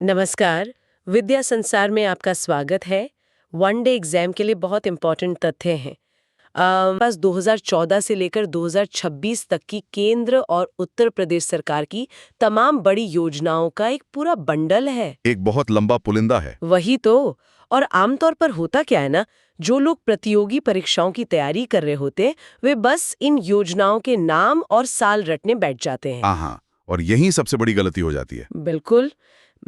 नमस्कार। विद्या संसार में आपका स्वागत है। वन डे एग्जाम के लिए बहुत इंपॉर्टेंट तथ्य हैं। बस 2014 से लेकर 2026 तक की केंद्र और उत्तर प्रदेश सरकार की तमाम बड़ी योजनाओं का एक पूरा बंडल है। एक बहुत लंबा पुलिंदा है। वही तो। और आमतौर पर होता क्या है ना, जो लोग प्रतियोगी परीक्षाओं की तैयारी कर रहे होते वे बस इन योजनाओं के नाम और साल रटने बैठ जाते हैं। हाँ, और यही सबसे बड़ी गलती हो जाती है। बिल्कुल,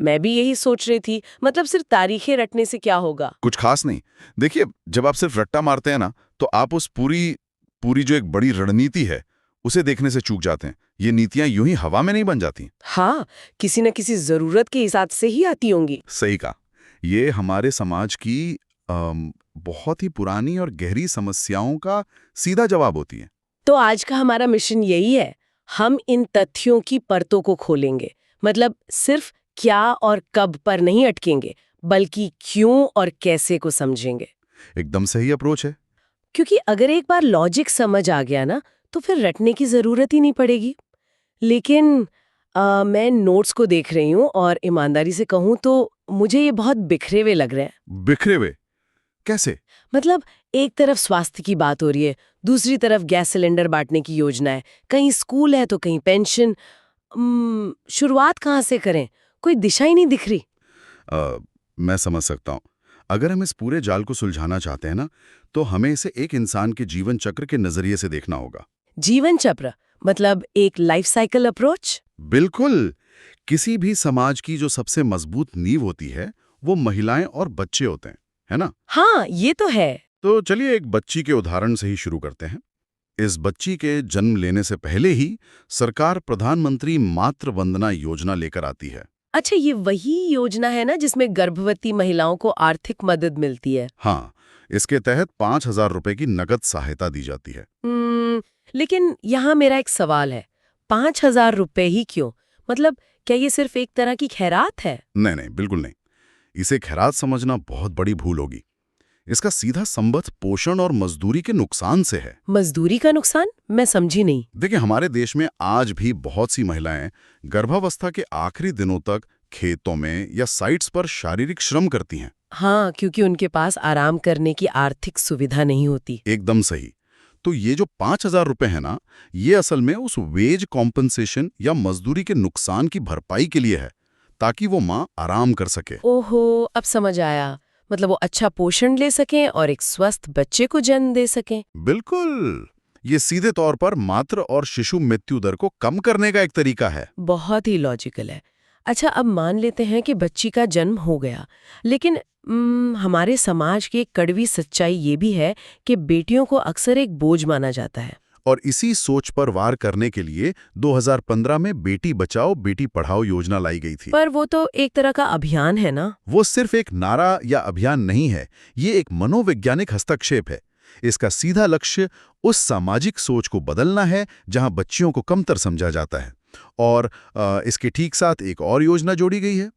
मैं भी यही सोच रही थी। मतलब सिर्फ तारीखें रटने से क्या होगा? कुछ खास नहीं। देखिए, जब आप सिर्फ रट्टा मारते हैं ना, तो आप उस पूरी जो एक बड़ी रणनीति है उसे देखने से चूक जाते हैं। ये नीतियां यूं ही हवा में नहीं बन जाती। हाँ, किसी न किसी जरूरत के हिसाब से ही आती होंगी। सही कहा। ये हमारे समाज की बहुत ही पुरानी और गहरी समस्याओं का सीधा जवाब होती है। तो आज का हमारा मिशन यही है, हम इन तथ्यों की परतों को खोलेंगे। मतलब सिर्फ क्या और कब पर नहीं अटकेंगे, बल्कि क्यों और कैसे को समझेंगे। एकदम सही अप्रोच है। क्योंकि अगर एक बार लॉजिक समझ आ गया ना, तो फिर रटने की जरूरत ही नहीं पड़ेगी। लेकिन मैं नोट्स को देख रही हूँ और ईमानदारी से कहूँ तो मुझे ये बहुत बिखरे हुए लग रहे हैं। बिखरे हुए कैसे? मतलब एक तरफ स्वास्थ्य की बात हो रही है, दूसरी तरफ गैस सिलेंडर बांटने की योजना है, कहीं स्कूल है तो कहीं पेंशन। शुरुआत कहाँ से करें? कोई दिशा ही नहीं दिख रही। मैं समझ सकता हूँ। अगर हम इस पूरे जाल को सुलझाना चाहते हैं ना, तो हमें इसे एक इंसान के जीवन चक्र के नजरिए से देखना होगा। जीवन चक्र मतलब एक लाइफ साइकिल अप्रोच? बिल्कुल। किसी भी समाज की जो सबसे मजबूत नींव होती है, वो महिलाएं और बच्चे होते हैं, है ना? हाँ, ये तो है। तो चलिए एक बच्ची के उदाहरण से ही शुरू करते हैं। इस बच्ची के जन्म लेने से पहले ही सरकार प्रधानमंत्री मातृ वंदना योजना लेकर आती है। अच्छा, ये वही योजना है ना जिसमें गर्भवती महिलाओं को आर्थिक मदद मिलती है? हाँ, इसके तहत 5,000 रुपए की नगद सहायता दी जाती है। लेकिन यहाँ मेरा एक सवाल है, 5,000 रुपए ही क्यों? मतलब क्या ये सिर्फ एक तरह की खैरात है? नहीं नहीं, बिल्कुल नहीं। इसे खैरात समझना बहुत बड़ी भूल होगी। इसका सीधा संबंध पोषण और मजदूरी के नुकसान से है। मजदूरी का नुकसान? मैं समझी नहीं। देखिए, हमारे देश में आज भी बहुत सी महिलाएं गर्भावस्था के आखिरी दिनों तक खेतों में या साइट्स पर शारीरिक श्रम करती हैं। हाँ, क्योंकि उनके पास आराम करने की आर्थिक सुविधा नहीं होती। एकदम सही। तो ये जो 5,000 रुपए है ना, ये असल में उस वेज कॉम्पनसेशन या मजदूरी के नुकसान की भरपाई के लिए है, ताकि वो माँ आराम कर सके। ओहो, अब समझ आया। मतलब वो अच्छा पोषण ले सकें और एक स्वस्थ बच्चे को जन्म दे सकें। बिल्कुल। ये सीधे तौर पर मातृ और शिशु मृत्यु दर को कम करने का एक तरीका है। बहुत ही लॉजिकल है। अच्छा, अब मान लेते हैं कि बच्ची का जन्म हो गया, लेकिन हमारे समाज की एक कड़वी सच्चाई ये भी है कि बेटियों को अक्सर एक बोझ माना जाता है। और इसी सोच पर वार करने के लिए 2015 में बेटी बचाओ बेटी पढ़ाओ योजना लाई गई थी। पर वो तो एक तरह का अभियान है ना? वो सिर्फ एक नारा या अभियान नहीं है, ये एक मनोवैज्ञानिक हस्तक्षेप है। इसका सीधा लक्ष्य उस सामाजिक सोच को बदलना है जहां बच्चियों को कमतर समझा जाता है। और इसके ठीक साथ एक और योजना जोड़ी गई है।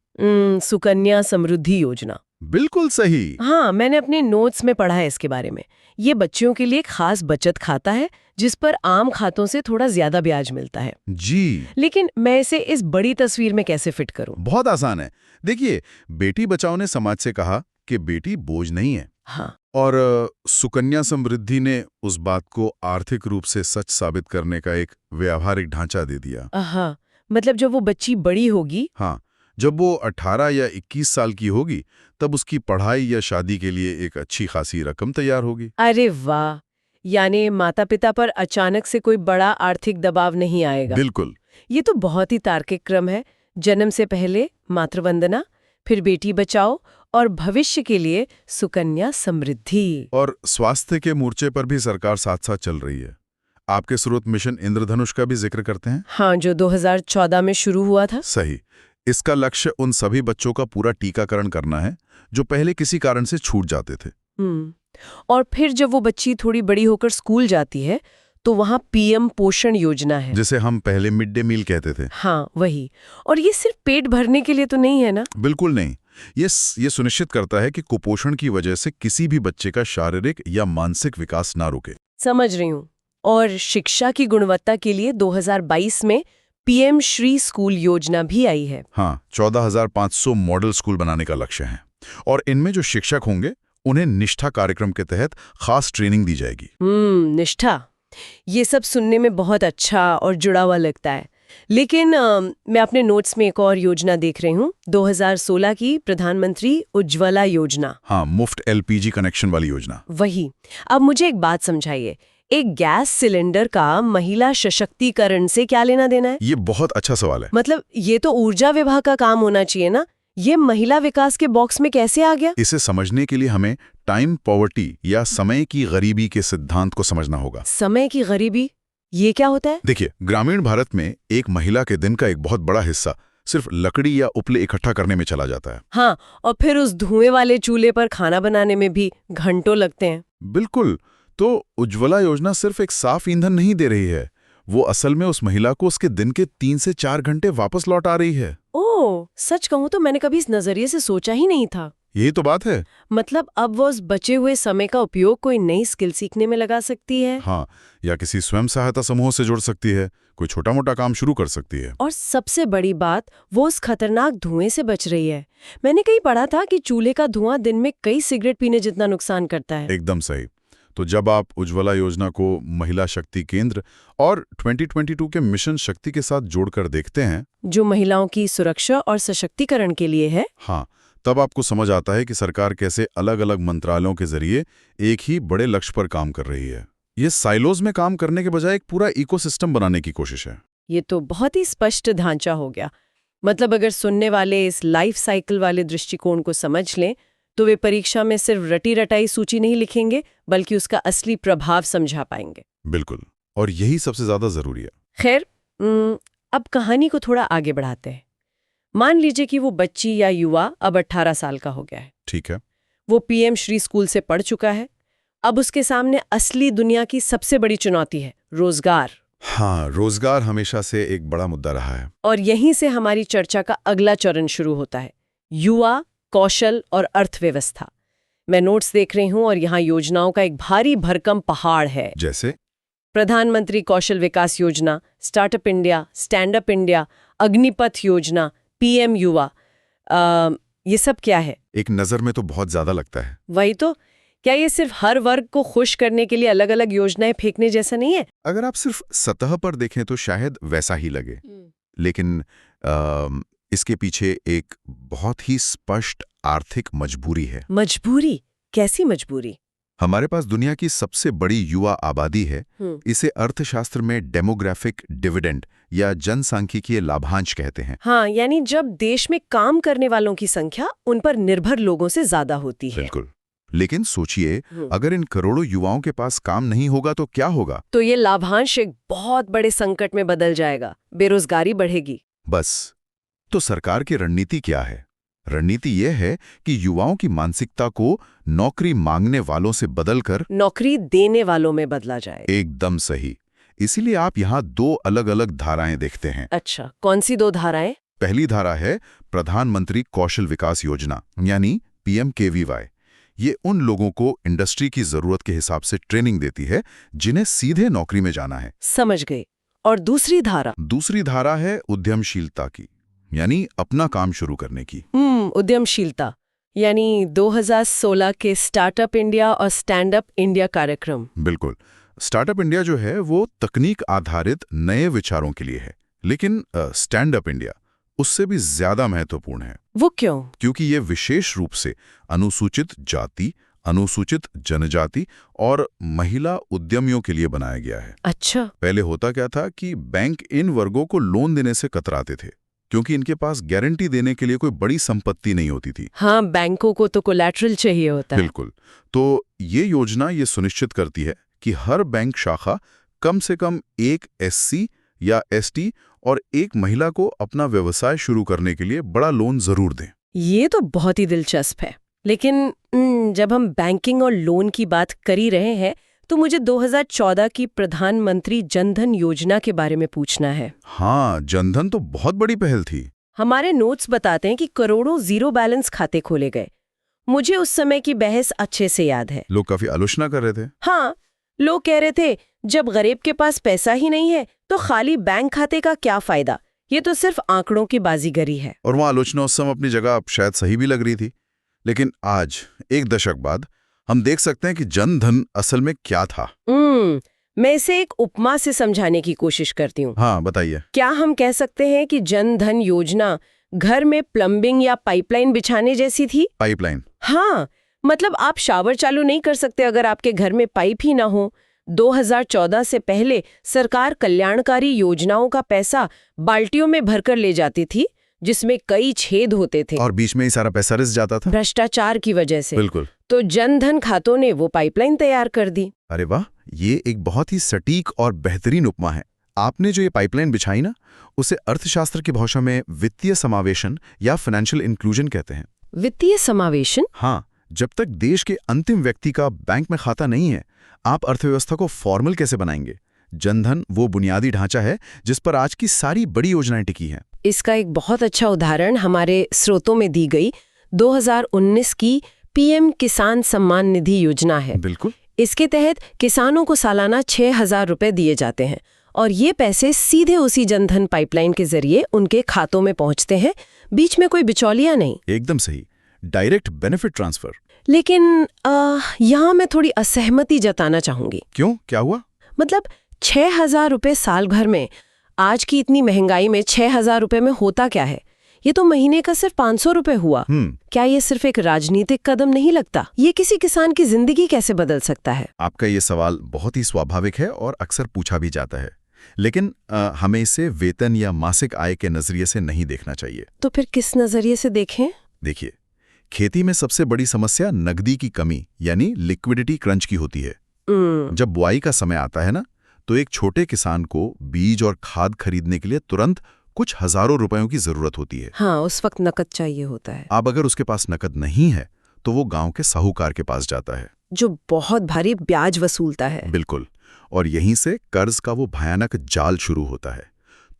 सुकन्या समृद्धि योजना। बिल्कुल सही। हाँ, मैंने अपने नोट्स में पढ़ा है इसके बारे में। ये बच्चियों के लिए एक खास बचत खाता है जिस पर आम खातों से थोड़ा ज्यादा ब्याज मिलता है। जी। लेकिन मैं इसे इस बड़ी तस्वीर में कैसे फिट करूं? बहुत आसान है। देखिए, बेटी बचाओ ने समाज से कहा कि बेटी बोझ नहीं है। हाँ। और सुकन्या समृद्धि ने उस बात को आर्थिक रूप से सच साबित करने का एक व्यावहारिक ढांचा दे दिया। हाँ, मतलब जब वो बच्ची बड़ी होगी। हाँ, जब वो 18 या 21 साल की होगी, तब उसकी पढ़ाई या शादी के लिए एक अच्छी खासी रकम तैयार होगी। अरे वाह! यानी माता पिता पर अचानक से कोई बड़ा आर्थिक दबाव नहीं आएगा। बिल्कुल। ये तो बहुत ही तार्किक क्रम है। जन्म से पहले मातृवंदना, फिर बेटी बचाओ और भविष्य के लिए सुकन्या समृद्धि। और स्वास्थ्य के मोर्चे पर भी सरकार साथ साथ चल रही है। आपके स्रोत मिशन इंद्रधनुष का भी जिक्र करते हैं। हाँ, जो 2014 में शुरू हुआ था। सही। इसका लक्ष्य उन सभी बच्चों का पूरा टीकाकरण करना है जो पहले किसी कारण से छूट जाते थे। और फिर जब वो बच्ची थोड़ी बड़ी होकर स्कूल जाती है तो वहाँ पीएम पोषण योजना है, जिसे हम पहले मिड डे मील कहते थे। हाँ, वही। और ये सिर्फ पेट भरने के लिए तो नहीं है ना? बिल्कुल नहीं। ये सुनिश्चित करता है कि कुपोषण की वजह से किसी भी बच्चे का शारीरिक या मानसिक विकास ना रुके। समझ रही हूँ। और शिक्षा की गुणवत्ता के लिए 2022 में पीएम श्री स्कूल योजना भी आई है। हाँ, 14,500 मॉडल स्कूल बनाने का लक्ष्य है और इनमें जो शिक्षक होंगे उन्हें निष्ठा कार्यक्रम के तहत खास ट्रेनिंग दी जाएगी। निष्ठा, ये सब सुनने में बहुत अच्छा और जुड़ा हुआ लगता है। लेकिन मैं अपने नोट्स में एक और योजना देख रही हूँ, 2016 की प्रधानमंत्री उज्ज्वला योजना। हाँ, मुफ्त एलपीजी कनेक्शन वाली योजना। वही। अब मुझे एक बात समझाइए, एक गैस सिलेंडर का महिला सशक्तिकरण से क्या लेना देना है? ये बहुत अच्छा सवाल है। मतलब ये तो ऊर्जा विभाग का काम होना चाहिए ना, ये महिला विकास के बॉक्स में कैसे आ गया? इसे समझने के लिए हमें टाइम पॉवर्टी या समय की गरीबी के सिद्धांत को समझना होगा। समय की गरीबी, ये क्या होता है? देखिए, ग्रामीण भारत में एक महिला के दिन का एक बहुत बड़ा हिस्सा सिर्फ लकड़ी या उपले इकट्ठा करने में चला जाता है। हाँ, और फिर उस धुएं वाले चूल्हे पर खाना बनाने में भी घंटों लगते हैं। बिल्कुल। तो उज्ज्वला योजना सिर्फ एक साफ ईंधन नहीं दे रही है, वो असल में उस महिला को उसके दिन के 3 से 4 घंटे वापस लौटा रही है। ओह, सच कहूँ तो मैंने कभी इस नजरिए से सोचा ही नहीं था। यही तो बात है। मतलब अब वो उस बचे हुए समय का उपयोग कोई नई स्किल सीखने में लगा सकती है। हाँ, या किसी स्वयं सहायता समूह से जुड़ सकती है, कोई छोटा मोटा काम शुरू कर सकती है। और सबसे बड़ी बात, वो उस खतरनाक धुएं से बच रही है। मैंने कहीं पढ़ा था कि चूल्हे का धुआं दिन में कई सिगरेट पीने जितना नुकसान करता है। एकदम सही। तो जब आप उज्ज्वला योजना को महिला शक्ति केंद्र और 2022 के मिशन शक्ति के साथ जोड़कर देखते हैं, जो महिलाओं की सुरक्षा और सशक्तिकरण के लिए है, हाँ, तब आपको समझ आता है कि सरकार कैसे अलग अलग मंत्रालयों के जरिए एक ही बड़े लक्ष्य पर काम कर रही है। ये साइलोज में काम करने के बजाय एक पूरा इकोसिस्टम बनाने की कोशिश है। ये तो बहुत ही स्पष्ट ढांचा हो गया। मतलब अगर सुनने वाले इस लाइफ साइकिल वाले दृष्टिकोण को समझ लें तो वे परीक्षा में सिर्फ रटी रटाई सूची नहीं लिखेंगे, बल्कि उसका असली प्रभाव समझा पाएंगे। बिल्कुल, और यही सबसे ज्यादा जरूरी है। खैर, अब कहानी को थोड़ा आगे बढ़ाते हैं। मान लीजिए कि वो बच्ची या युवा अब 18 साल का हो गया है। ठीक है। वो पीएम श्री स्कूल से पढ़ चुका है। अब उसके सामने असली दुनिया की सबसे बड़ी चुनौती है रोजगार। हाँ, रोजगार हमेशा से एक बड़ा मुद्दा रहा है। और यहीं से हमारी चर्चा का अगला चरण शुरू होता है, युवा, कौशल और अर्थव्यवस्था। मैं नोट्स देख रही हूं और यहाँ योजनाओं का एक भारी भरकम पहाड़ है। जैसे प्रधानमंत्री Kaushal Vikas Yojana, startup India, stand up India, Agnipath Yojana, PM युवा, ये सब क्या है? एक नजर में तो बहुत ज्यादा लगता है। वही तो। क्या ये सिर्फ हर वर्ग को खुश करने के लिए अलग अलग योजनाएं फेंकने जैसा नहीं है? अगर आप सिर्फ सतह पर देखें तो शायद वैसा ही लगे, लेकिन इसके पीछे एक बहुत ही स्पष्ट आर्थिक मजबूरी है। मजबूरी? कैसी मजबूरी? हमारे पास दुनिया की सबसे बड़ी युवा आबादी है। इसे अर्थशास्त्र में डेमोग्राफिक डिविडेंड या जनसांख्यिकीय लाभांश कहते हैं। हाँ, यानी जब देश में काम करने वालों की संख्या उन पर निर्भर लोगों से ज्यादा होती है। बिल्कुल। लेकिन सोचिए, अगर इन करोड़ों युवाओं के पास काम नहीं होगा तो क्या होगा? तो ये लाभांश एक बहुत बड़े संकट में बदल जाएगा, बेरोजगारी बढ़ेगी। बस। तो सरकार की रणनीति क्या है? रणनीति यह है कि युवाओं की मानसिकता को नौकरी मांगने वालों से बदलकर नौकरी देने वालों में बदला जाए। एकदम सही। इसीलिए आप यहाँ 2 अलग-अलग धाराएं देखते हैं। अच्छा, कौन सी 2 धाराएं? पहली धारा है प्रधानमंत्री कौशल विकास योजना, यानी PMKVY। ये उन लोगों को इंडस्ट्री की जरूरत के हिसाब से ट्रेनिंग देती है जिन्हें सीधे नौकरी में जाना है। समझ गए। और दूसरी धारा? दूसरी धारा है उद्यमशीलता की, यानी अपना काम शुरू करने की। उद्यमशीलता, यानी 2016 के स्टार्टअप इंडिया और स्टैंड अप इंडिया कार्यक्रम। बिल्कुल। स्टार्टअप इंडिया जो है वो तकनीक आधारित नए विचारों के लिए है, लेकिन स्टैंड अप इंडिया उससे भी ज्यादा महत्वपूर्ण है। वो क्यों? क्योंकि ये विशेष रूप से अनुसूचित जाति, अनुसूचित जनजाति और महिला उद्यमियों के लिए बनाया गया है। अच्छा। पहले होता क्या था कि बैंक इन वर्गों को लोन देने से कतराते थे, क्योंकि इनके पास गारंटी देने के लिए कोई बड़ी संपत्ति नहीं होती थी। हाँ, बैंकों को तो कोलैटरल चाहिए होता है। बिल्कुल। तो ये योजना ये सुनिश्चित करती है कि हर बैंक शाखा कम से कम एक SC या ST और एक महिला को अपना व्यवसाय शुरू करने के लिए बड़ा लोन जरूर दें। ये तो बहुत ही दिलचस्प है। लेकिन जब हम बैंकिंग और लोन की बात कर ही रहे हैं तो मुझे 2014 की प्रधानमंत्री जनधन योजना के बारे में पूछना है। हाँ, जनधन तो बहुत बड़ी पहल थी। हमारे नोट्स बताते हैं कि करोड़ों जीरो बैलेंस खाते खोले गए। मुझे उस समय की बहस अच्छे से याद है। लोग काफी आलोचना कर रहे थे। हाँ, लोग कह रहे थे जब गरीब के पास पैसा ही नहीं है तो खाली बैंक खाते का क्या फायदा? ये तो सिर्फ आंकड़ों की बाजीगरी है। और वहाँ आलोचना उस समय अपनी जगह शायद सही भी लग रही थी, लेकिन आज एक दशक बाद हम देख सकते हैं कि जन धन असल में क्या था। मैं इसे एक उपमा से समझाने की कोशिश करती हूँ। हाँ, बताइए। क्या हम कह सकते हैं कि जन धन योजना घर में प्लम्बिंग या पाइपलाइन बिछाने जैसी थी? पाइपलाइन? हाँ, मतलब आप शावर चालू नहीं कर सकते अगर आपके घर में पाइप ही ना हो। 2014 से पहले सरकार कल्याणकारी योजनाओं का पैसा बाल्टियों में भरकर ले जाती थी, जिसमें कई छेद होते थे और बीच में ही सारा पैसा रिस जाता था, भ्रष्टाचार की वजह से। बिल्कुल। तो जन धन खातों ने वो पाइपलाइन तैयार कर दी। अरे वाह, ये एक बहुत ही सटीक और बेहतरीन उपमा है। आपने जो ये पाइपलाइन बिछाई ना, उसे अर्थशास्त्र की भाषा में वित्तीय समावेशन या फाइनेंशियल इंक्लूजन कहते हैं। वित्तीय समावेशन? हाँ, जब तक देश के अंतिम व्यक्ति का बैंक में खाता नहीं है, आप अर्थव्यवस्था को फॉर्मल कैसे बनाएंगे? जनधन वो बुनियादी ढांचा है जिस पर आज की सारी बड़ी योजनाएं टिकी हैं। इसका एक बहुत अच्छा उदाहरण हमारे स्रोतों में दी गई 2019 की पीएम किसान सम्मान निधि योजना है। बिल्कुल। इसके तहत किसानों को सालाना 6,000 रुपए दिए जाते हैं और ये पैसे सीधे उसी जनधन पाइपलाइन के जरिए उनके खातों में पहुंचते हैं, बीच में कोई बिचौलिया नहीं। एकदम सही, डायरेक्ट बेनिफिट ट्रांसफर। लेकिन यहाँ मैं थोड़ी असहमति जताना चाहूंगी। क्यों, क्या हुआ? मतलब 6,000 रुपए साल भर में आज की इतनी महंगाई में 6,000 रुपए में होता क्या है? ये तो महीने का सिर्फ 500 रुपए हुआ। क्या ये सिर्फ एक राजनीतिक कदम नहीं लगता? ये किसी किसान की जिंदगी कैसे बदल सकता है? आपका ये सवाल बहुत ही स्वाभाविक है और अक्सर पूछा भी जाता है, लेकिन हमें इसे वेतन या मासिक आय के नजरिए से नहीं देखना चाहिए। तो फिर किस नजरिए से देखें? देखिए, खेती में सबसे बड़ी समस्या नकदी की कमी यानी लिक्विडिटी क्रंच की होती है। जब बुआई का समय आता है ना, तो एक छोटे किसान को बीज और खाद खरीदने के लिए तुरंत कुछ हजारों रुपयों की जरूरत होती है। हाँ, उस वक्त नकद चाहिए होता है। अब अगर उसके पास नकद नहीं है तो वो गांव के साहूकार के पास जाता है, जो बहुत भारी ब्याज वसूलता है। बिल्कुल, और यहीं से कर्ज का वो भयानक जाल शुरू होता है।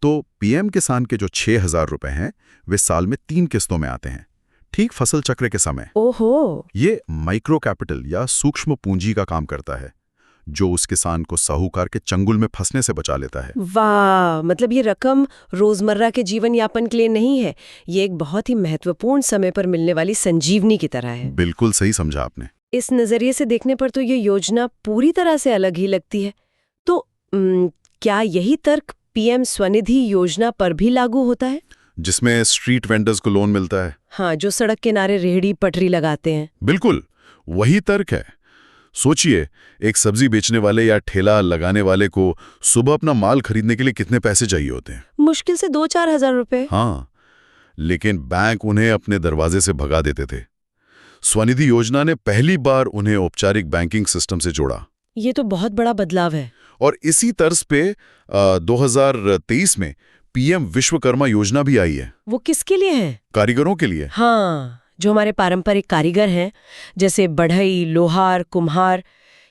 तो पीएम किसान के जो 6,000 रुपए हैं, वे साल में 3 किस्तों में आते हैं, ठीक फसल चक्र के समय। ओहो! ये माइक्रो कैपिटल या सूक्ष्म पूंजी का काम करता है, जो उस किसान को साहूकार के चंगुल में फंसने से बचा लेता है। वाह, मतलब ये रकम रोजमर्रा के जीवन यापन के लिए नहीं है, ये एक बहुत ही महत्वपूर्ण समय पर मिलने वाली संजीवनी की तरह है। बिल्कुल सही समझा आपने। इस नजरिए से देखने पर तो ये योजना पूरी तरह से अलग ही लगती है। तो क्या यही तर्क पीएम स्वनिधि योजना पर भी लागू होता है? जिसमें स्ट्रीट वेंडर्स को लोन मिलता है। हाँ, जो सड़क किनारे रेहड़ी पटरी लगाते हैं। बिल्कुल, वही तर्क है। सोचिए, एक सब्जी बेचने वाले या ठेला लगाने वाले को सुबह अपना माल खरीदने के लिए कितने पैसे चाहिए होते हैं? मुश्किल से 2-4 हजार रुपए। हाँ, लेकिन बैंक उन्हें अपने दरवाजे से भगा देते थे। स्वनिधि योजना ने पहली बार उन्हें औपचारिक बैंकिंग सिस्टम से जोड़ा। ये तो बहुत बड़ा बदलाव है। और इसी तर्ज पे 2023 में पीएम विश्वकर्मा योजना भी आई है। वो किसके लिए है? कारीगरों के लिए। हाँ, जो हमारे पारंपरिक कारीगर हैं, जैसे बढ़ई, लोहार, कुम्हार,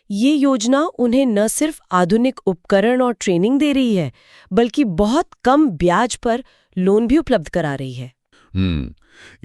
ये योजना उन्हें न सिर्फ आधुनिक उपकरण और ट्रेनिंग दे रही है, बल्कि बहुत कम ब्याज पर लोन भी उपलब्ध करा रही है।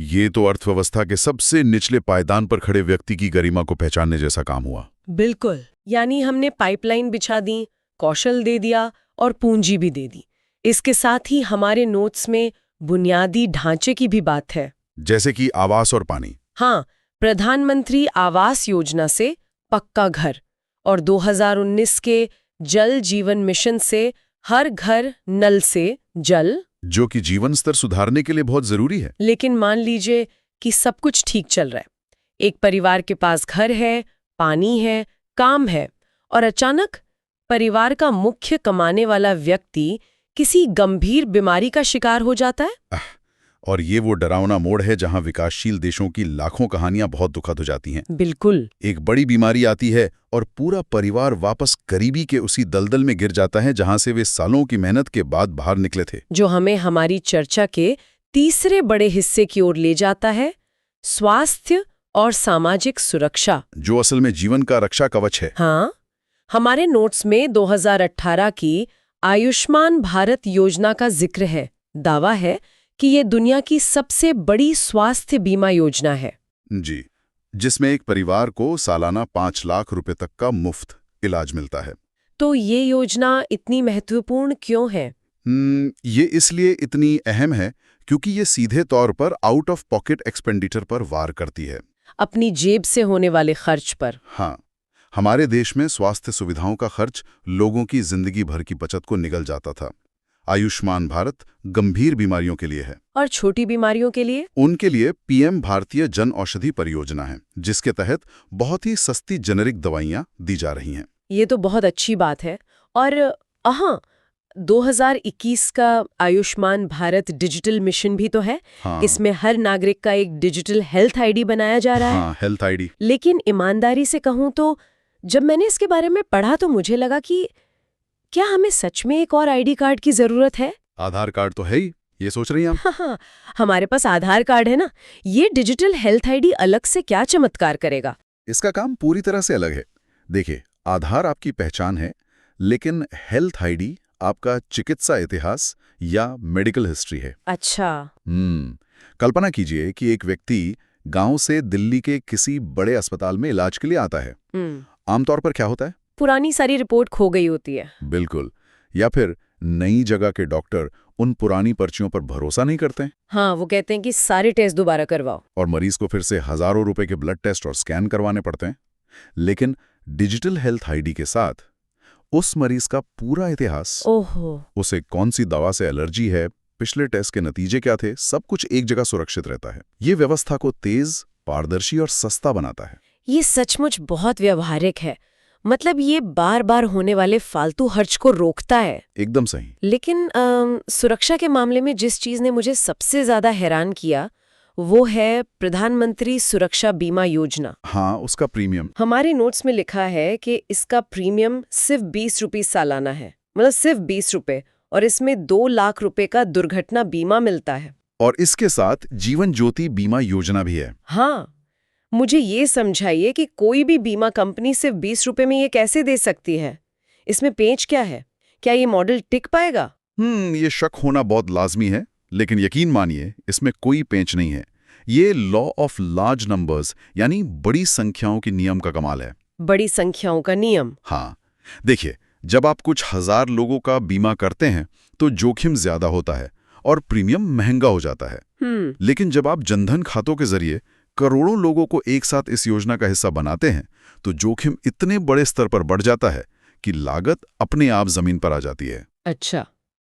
ये तो अर्थव्यवस्था के सबसे निचले पायदान पर खड़े व्यक्ति की गरिमा को पहचानने जैसा काम हुआ। बिल्कुल, यानी हमने पाइपलाइन बिछा दी, कौशल दे दिया और पूंजी भी दे दी। इसके साथ ही हमारे नोट्स में बुनियादी ढांचे की भी बात है, जैसे कि आवास और पानी। हाँ, प्रधानमंत्री आवास योजना से पक्का घर और 2019 के जल जीवन मिशन से हर घर नल से जल, जो कि जीवन स्तर सुधारने के लिए बहुत जरूरी है। लेकिन मान लीजिए कि सब कुछ ठीक चल रहा है, एक परिवार के पास घर है, पानी है, काम है, और अचानक परिवार का मुख्य कमाने वाला व्यक्ति किसी गंभीर बीमारी का शिकार हो जाता है। और ये वो डरावना मोड़ है जहां विकासशील देशों की लाखों कहानियां बहुत दुखद हो जाती हैं। बिल्कुल। एक बड़ी बीमारी आती है और पूरा परिवार वापस गरीबी के उसी दलदल में गिर जाता है जहां से वे सालों की मेहनत के बाद बाहर निकले थे। जो हमें हमारी चर्चा के तीसरे बड़े हिस्से की ओर ले जाता है, स्वास्थ्य और सामाजिक सुरक्षा, जो असल में जीवन का रक्षा कवच है। हाँ, हमारे नोट्स में 2018 की आयुष्मान भारत योजना का जिक्र है। दावा है कि ये दुनिया की सबसे बड़ी स्वास्थ्य बीमा योजना है। जी, जिसमें एक परिवार को सालाना 5 लाख रुपए तक का मुफ्त इलाज मिलता है। तो ये योजना इतनी महत्वपूर्ण क्यों है? ये इसलिए इतनी अहम है क्योंकि ये सीधे तौर पर आउट ऑफ पॉकेट एक्सपेंडिचर पर वार करती है। अपनी जेब से होने वाले खर्च पर। हाँ, हमारे देश में स्वास्थ्य सुविधाओं का खर्च लोगों की जिंदगी भर की बचत को निगल जाता था। आयुष्मान भारत गंभीर बीमारियों के लिए है। और छोटी बीमारियों के लिए? उनके लिए पीएम भारतीय जन औषधि परियोजना है, जिसके तहत बहुत ही सस्ती जेनेरिक दवाइयां दी जा रही हैं। ये तो बहुत अच्छी बात है। और हाँ, 2021 का आयुष्मान भारत डिजिटल मिशन भी तो है। हाँ, इसमें हर नागरिक का एक डिजिटल हेल्थ आईडी बनाया जा रहा है। हाँ, हेल्थ आईडी। लेकिन ईमानदारी से कहूँ तो जब मैंने इसके बारे में पढ़ा तो मुझे लगा कि क्या हमें सच में एक और आईडी कार्ड की जरूरत है? आधार कार्ड तो है ही, ये सोच रही हैं आप? हाँ, हमारे पास आधार कार्ड है ना। ये डिजिटल हेल्थ आईडी अलग से क्या चमत्कार करेगा? इसका काम पूरी तरह से अलग है। देखिए, आधार आपकी पहचान है, लेकिन हेल्थ आईडी आपका चिकित्सा इतिहास या मेडिकल हिस्ट्री है। अच्छा। कल्पना कीजिए कि एक व्यक्ति गांव से दिल्ली के किसी बड़े अस्पताल में इलाज के लिए आता है। आमतौर पर क्या होता है? पुरानी सारी रिपोर्ट खो गई होती है। बिल्कुल। या फिर नई जगह के डॉक्टर उन पुरानी पर्चियों पर भरोसा नहीं करते हैं। हाँ, वो कहते हैं कि सारे टेस्ट दोबारा करवाओ। और मरीज को फिर से हजारों रुपए के ब्लड टेस्ट और स्कैन करवाने पड़ते हैं। लेकिन डिजिटल हेल्थ आईडी के साथ उस मरीज का पूरा इतिहास, ओहो, उसे कौन सी दवा से एलर्जी है, पिछले टेस्ट के नतीजे क्या थे, सब कुछ एक जगह सुरक्षित रहता है। ये व्यवस्था को तेज, पारदर्शी और सस्ता बनाता है। ये सचमुच बहुत व्यवहारिक है। मतलब ये बार बार होने वाले फालतू खर्च को रोकता है। एकदम सही। लेकिन सुरक्षा के मामले में जिस चीज ने मुझे सबसे ज्यादा हैरान किया वो है प्रधानमंत्री सुरक्षा बीमा योजना। हाँ, उसका प्रीमियम। हमारे नोट्स में लिखा है कि इसका प्रीमियम सिर्फ 20 रुपये सालाना है। मतलब सिर्फ 20 रुपये, और इसमें 2 लाख रुपए का दुर्घटना बीमा मिलता है। और इसके साथ जीवन ज्योति बीमा योजना भी है। हाँ, मुझे ये समझाइए कि कोई भी बीमा कंपनी सिर्फ 20 रुपए में ये कैसे दे सकती है? इसमें पेंच क्या है? क्या ये मॉडल टिक पाएगा? ये शक होना बहुत लाजमी है, लेकिन यकीन मानिए इसमें कोई पेंच नहीं है। ये लॉ ऑफ लार्ज नंबर्स यानी बड़ी संख्याओं के नियम का कमाल है। बड़ी संख्याओं का नियम? हाँ, देखिए, जब आप कुछ हजार लोगों का बीमा करते हैं तो जोखिम ज्यादा होता है और प्रीमियम महंगा हो जाता है। लेकिन जब आप जनधन खातों के जरिए करोड़ों लोगों को एक साथ इस योजना का हिस्सा बनाते हैं तो जोखिम इतने बड़े स्तर पर बढ़ जाता है कि लागत अपने आप जमीन पर आ जाती है। अच्छा,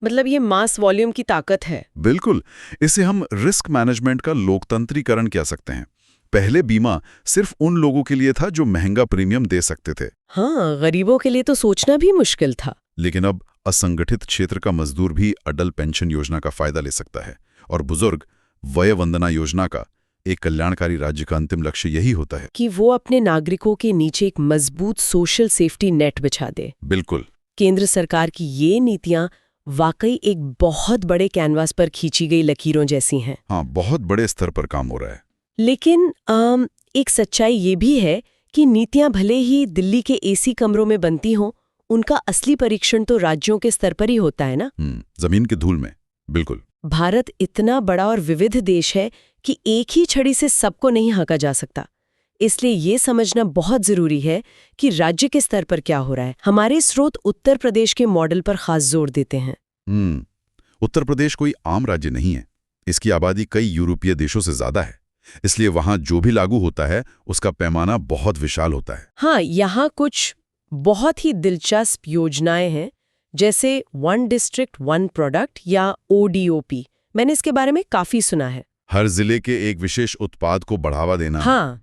मतलब ये मास वॉल्यूम की ताकत है। बिल्कुल। इसे हम रिस्क मैनेजमेंट का लोकतंत्रीकरण कह सकते हैं। पहले बीमा सिर्फ उन लोगों के लिए था जो महंगा प्रीमियम दे सकते थे। हाँ, गरीबों के लिए तो सोचना भी मुश्किल था। लेकिन अब असंगठित क्षेत्र का मजदूर भी अटल पेंशन योजना का फायदा ले सकता है, और बुजुर्ग वय वंदना योजना का, एक कल्याणकारी राज्य का अंतिम लक्ष्य यही होता है कि वो अपने नागरिकों के नीचे एक मजबूत सोशल सेफ्टी नेट बिछा दे। बिल्कुल। केंद्र सरकार की ये नीतियां वाकई एक बहुत बड़े कैनवास पर खींची गई लकीरों जैसी हैं। हाँ, बहुत बड़े स्तर पर काम हो रहा है। लेकिन एक सच्चाई ये भी है कि नीतियां भले ही दिल्ली के एसी कमरों में बनती हों, उनका असली परीक्षण तो राज्यों के स्तर पर ही होता है ना। जमीन के धूल में। बिल्कुल। भारत इतना बड़ा और विविध देश है कि एक ही छड़ी से सबको नहीं हाँका जा सकता। इसलिए ये समझना बहुत जरूरी है कि राज्य के स्तर पर क्या हो रहा है। हमारे स्रोत उत्तर प्रदेश के मॉडल पर खास जोर देते हैं। उत्तर प्रदेश कोई आम राज्य नहीं है। इसकी आबादी कई यूरोपीय देशों से ज्यादा है, इसलिए वहां जो भी लागू होता है उसका पैमाना बहुत विशाल होता है। हाँ, यहाँ कुछ बहुत ही दिलचस्प योजनाएं हैं, जैसे वन डिस्ट्रिक्ट वन प्रोडक्ट या ODOP। मैंने इसके बारे में काफी सुना है। हर जिले के एक विशेष उत्पाद को बढ़ावा देना। हाँ,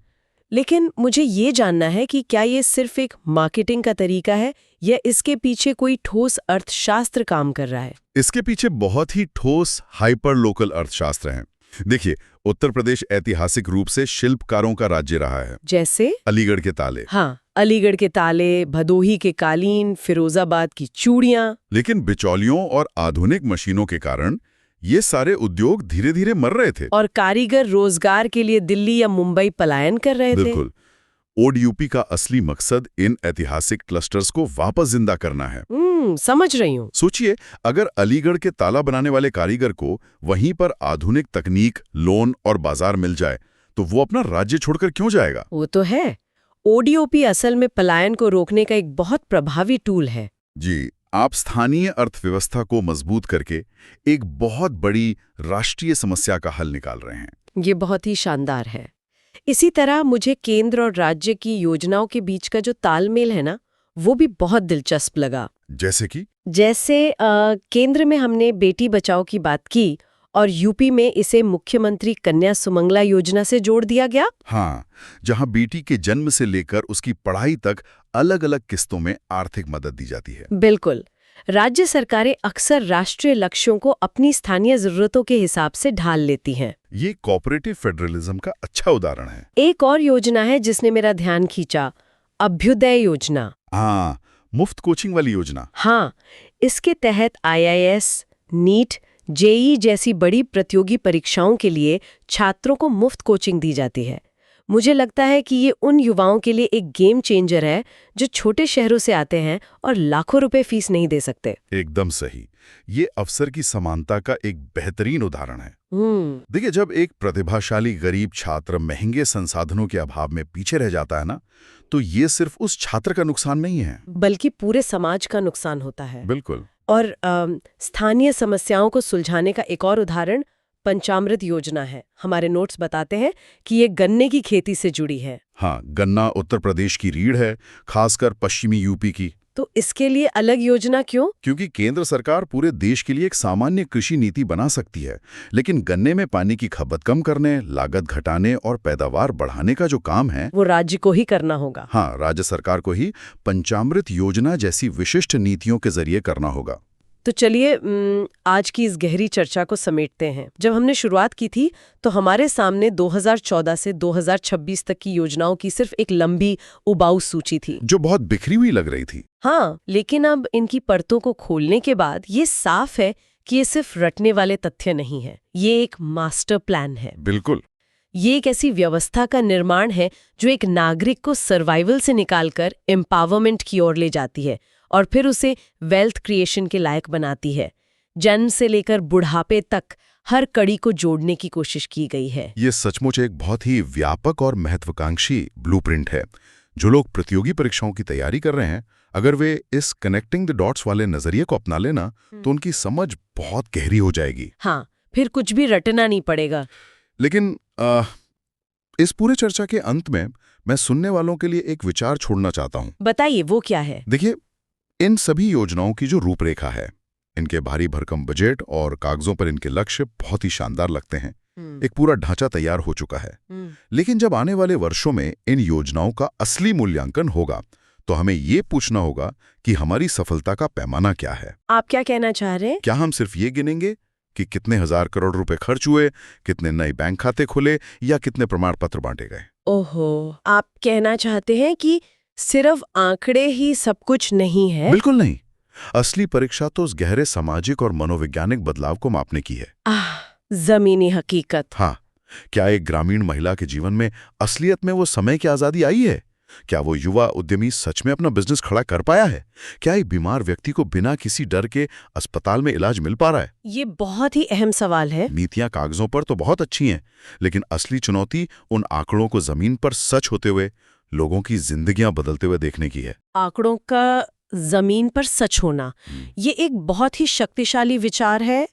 लेकिन मुझे ये जानना है कि क्या ये सिर्फ एक मार्केटिंग का तरीका है या इसके पीछे कोई ठोस अर्थशास्त्र काम कर रहा है? इसके पीछे बहुत ही ठोस हाइपर लोकल अर्थशास्त्र हैं। देखिए, उत्तर प्रदेश ऐतिहासिक रूप से शिल्पकारों का राज्य रहा है। जैसे अलीगढ़ के ताले। हाँ, अलीगढ़ के ताले, भदोही के कालीन, फिरोजाबाद की चूड़ियां। लेकिन बिचौलियों और आधुनिक मशीनों के कारण ये सारे उद्योग धीरे धीरे मर रहे थे और कारीगर रोजगार के लिए दिल्ली या मुंबई पलायन कर रहे थे। बिल्कुल। ODOP का असली मकसद इन ऐतिहासिक क्लस्टर्स को वापस जिंदा करना है। समझ रही हूँ। सोचिए, अगर अलीगढ़ के ताला बनाने वाले कारीगर को वहीं पर आधुनिक तकनीक, लोन और बाजार मिल जाए तो वो अपना राज्य छोड़कर क्यों जाएगा? वो तो है। ODOP असल में पलायन को रोकने का एक बहुत प्रभावी टूल है। जी, आप स्थानीय अर्थव्यवस्था को मजबूत करके एक बहुत बड़ी राष्ट्रीय समस्या का हल निकाल रहे हैं। ये बहुत ही शानदार है। इसी तरह मुझे केंद्र और राज्य की योजनाओं के बीच का जो तालमेल है ना, वो भी बहुत दिलचस्प लगा। जैसे कि जैसे केंद्र में हमने बेटी बचाओ की बात की और यूपी में इसे मुख्यमंत्री कन्या सुमंगला योजना से जोड़ दिया गया। हाँ, जहां बेटी के जन्म से लेकर उसकी पढ़ाई तक अलग-अलग किस्तों में आर्थिक मदद दी जाती है। बिल्कुल। राज्य सरकारें अक्सर राष्ट्रीय लक्ष्यों को अपनी स्थानीय जरूरतों के हिसाब से ढाल लेती हैं। ये कोऑपरेटिव फेडरलिज्म का अच्छा उदाहरण है। एक और योजना है जिसने मेरा ध्यान खींचा, अभ्युदय योजना। हाँ, मुफ्त कोचिंग वाली योजना। हाँ, इसके तहत आईआईएस, नीट, जेईई जैसी बड़ी प्रतियोगी परीक्षाओं के लिए छात्रों को मुफ्त कोचिंग दी जाती है। मुझे लगता है कि ये उन युवाओं के लिए एक गेम चेंजर है जो छोटे शहरों से आते हैं और लाखों रुपए फीस नहीं दे सकते। एकदम सही। ये अवसर की समानता का एक बेहतरीन उदाहरण है। देखिए, जब एक प्रतिभाशाली गरीब छात्र महंगे संसाधनों के अभाव में पीछे रह जाता है ना, तो ये सिर्फ उस छात्र का नुकसान नहीं है, बल्कि पूरे समाज का नुकसान होता है। बिल्कुल। और स्थानीय समस्याओं को सुलझाने का एक और उदाहरण पंचामृत योजना है। हमारे नोट्स बताते हैं कि ये गन्ने की खेती से जुड़ी है। हाँ, गन्ना उत्तर प्रदेश की रीढ़ है, खासकर पश्चिमी यूपी की। तो इसके लिए अलग योजना क्यों? क्योंकि केंद्र सरकार पूरे देश के लिए एक सामान्य कृषि नीति बना सकती है, लेकिन गन्ने में पानी की खपत कम करने, लागत घटाने और पैदावार बढ़ाने का जो काम है, वो राज्य को ही करना होगा। हाँ, राज्य सरकार को ही पंचामृत योजना जैसी विशिष्ट नीतियों के जरिए करना होगा। तो चलिए आज की इस गहरी चर्चा को समेटते हैं। जब हमने शुरुआत की थी तो हमारे सामने 2014 से 2026 तक की योजनाओं की सिर्फ एक लंबी उबाऊ सूची थी, जो बहुत बिखरी हुई लग रही थी। हाँ, लेकिन अब इनकी परतों को खोलने के बाद ये साफ है कि ये सिर्फ रटने वाले तथ्य नहीं है, ये एक मास्टर प्लान है। बिल्कुल। ये एक ऐसी व्यवस्था का निर्माण है जो एक नागरिक को सर्वाइवल से निकालकर एम्पावरमेंट की ओर ले जाती है और फिर उसे वेल्थ क्रिएशन के लायक बनाती है। जन्म से लेकर बुढ़ापे तक हर कड़ी को जोड़ने की कोशिश की गई है। ये सचमुच एक बहुत ही व्यापक और महत्वाकांक्षी ब्लूप्रिंट है। जो लोग प्रतियोगी परीक्षाओं की तैयारी कर रहे हैं, अगर वे इस कनेक्टिंग द डॉट्स वाले नजरिए को अपना लेना, तो उनकी समझ बहुत गहरी हो जाएगी। हाँ, फिर कुछ भी रटना नहीं पड़ेगा। लेकिन इस पूरे चर्चा के अंत में मैं सुनने वालों के लिए एक विचार छोड़ना चाहता हूँ। बताइए, वो क्या है? देखिए, इन सभी योजनाओं की जो रूपरेखा है, इनके भारी भरकम बजट और कागजों पर इनके लक्ष्य बहुत ही शानदार लगते हैं। एक पूरा ढांचा तैयार हो चुका है। लेकिन जब आने वाले वर्षों में इन योजनाओं का असली मूल्यांकन होगा, तो हमें ये पूछना होगा कि हमारी सफलता का पैमाना क्या है। आप क्या कहना चाह रहे हैं? क्या हम सिर्फ ये गिनेंगे कि कितने हजार करोड़ रुपए खर्च हुए, कितने नए बैंक खाते खुले या कितने प्रमाण पत्र बांटे गए? ओहो, आप कहना चाहते हैं कि सिर्फ आंकड़े ही सब कुछ नहीं है? बिल्कुल नहीं। असली परीक्षा तो उस गहरे सामाजिक और मनोवैज्ञानिक बदलाव को मापने की है। जमीनी हकीकत। हाँ, क्या एक ग्रामीण महिला के जीवन में असलियत में वो समय की आजादी आई है? क्या वो युवा उद्यमी सच में अपना बिजनेस खड़ा कर पाया है? क्या एक बीमार व्यक्ति को बिना किसी डर के अस्पताल में इलाज मिल पा रहा है? ये बहुत ही अहम सवाल है। नीतियां कागजों पर तो बहुत अच्छी हैं, लेकिन असली चुनौती उन आंकड़ों को जमीन पर सच होते हुए, लोगों की जिंदगियां बदलते हुए देखने की है। आंकड़ों का जमीन पर सच होना, ये एक बहुत ही शक्तिशाली विचार है।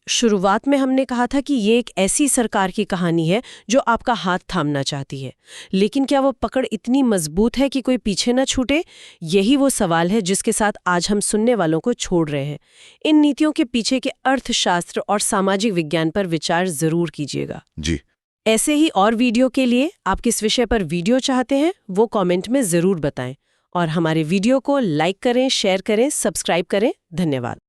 शुरुआत में हमने कहा था कि ये एक ऐसी सरकार की कहानी है जो आपका हाथ थामना चाहती है, लेकिन क्या वो पकड़ इतनी मजबूत है कि कोई पीछे न छूटे? यही वो सवाल है जिसके साथ आज हम सुनने वालों को छोड़ रहे हैं। इन नीतियों के पीछे के अर्थशास्त्र और सामाजिक विज्ञान पर विचार जरूर कीजिएगा जी। ऐसे ही और वीडियो के लिए आप किस विषय पर वीडियो चाहते हैं वो कमेंट में जरूर बताएं और हमारे वीडियो को लाइक करें, शेयर करें, सब्सक्राइब करें। धन्यवाद।